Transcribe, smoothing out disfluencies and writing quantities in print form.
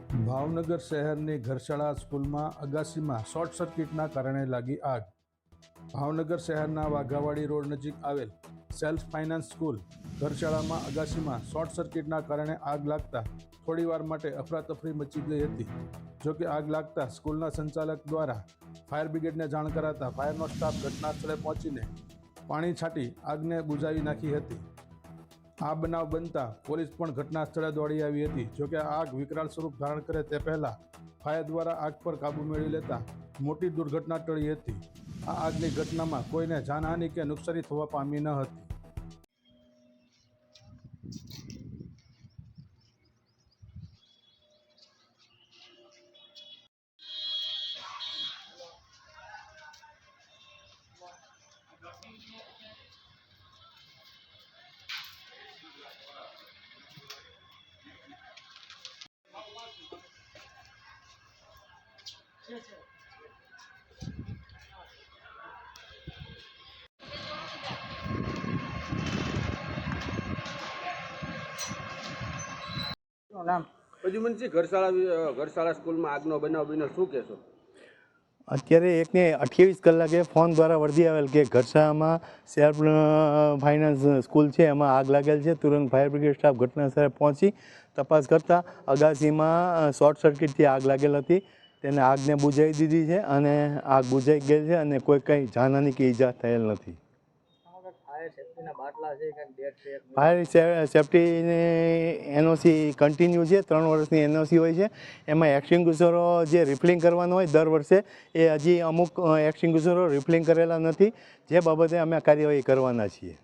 ભાવનગર શહેરની ઘરશાળા સ્કૂલમાં અગાસીમાં શોર્ટ સર્કિટના કારણે લાગી આગ. ભાવનગર શહેરના વાઘાવાડી રોડ નજીક આવેલ સેલ્ફ ફાઇનાન્સ સ્કૂલ ઘરશાળામાં અગાસીમાં શોર્ટ સર્કિટના કારણે આગ લાગતા થોડીવાર માટે અફરાતફરી મચી ગઈ હતી. જોકે આગ લાગતા સ્કૂલના સંચાલક દ્વારા ફાયર બ્રિગેડને જાણ કરાતા ફાયરનો સ્ટાફ ઘટના સ્થળે પહોંચીને પાણી છાંટી આગને બુઝાવી નાખી હતી. આ બનાવ બનતા પોલીસ પણ ઘટના સ્થળે દોડી આવી હતી. જોકે આગ વિકરાળ સ્વરૂપ ધારણ કરે તે પહેલા ફાયર દ્વારા આગ પર કાબૂ મેળવી લેતા મોટી દુર્ઘટના ટળી હતી. આ આગની ઘટનામાં કોઈને જાનહાનિ કે નુકસાની થવા પામી ન હતી. નામ પ્રદ્યુમનસિંહ, ઘરશાળા સ્કૂલમાં આગનો બનાવ બન્યો, શું કહેશો? અત્યારે 1:28 કલાકે ફોન દ્વારા વર્દી આવેલ કે ઘરશાળામાં સેલ્ફ ફાઇનાન્સ સ્કૂલ છે એમાં આગ લાગેલ છે. તુરંત ફાયર બ્રિગેડ સ્ટાફ ઘટના સ્થળે પહોંચી તપાસ કરતા અગાસીમાં શોર્ટ સર્કિટથી આગ લાગેલ હતી. તેને આગને બુઝાવી દીધી છે અને આગ બુઝાઈ ગઈ છે અને કોઈ કંઈ જાનહાનિ કે ઈજા થયેલ નથી. ફાયર સેફ્ટીની એનઓસી કન્ટિન્યુ છે, 3 વર્ષની એનઓસી હોય છે. એમાં એક્સટિંગ્વિશરો જે રિફિલિંગ કરવાનું હોય દર વર્ષે એ હજી અમુક એક્સટિંગ્વિશરો રિફિલિંગ કરેલા નથી, જે બાબતે અમે કાર્યવાહી કરવાના છીએ.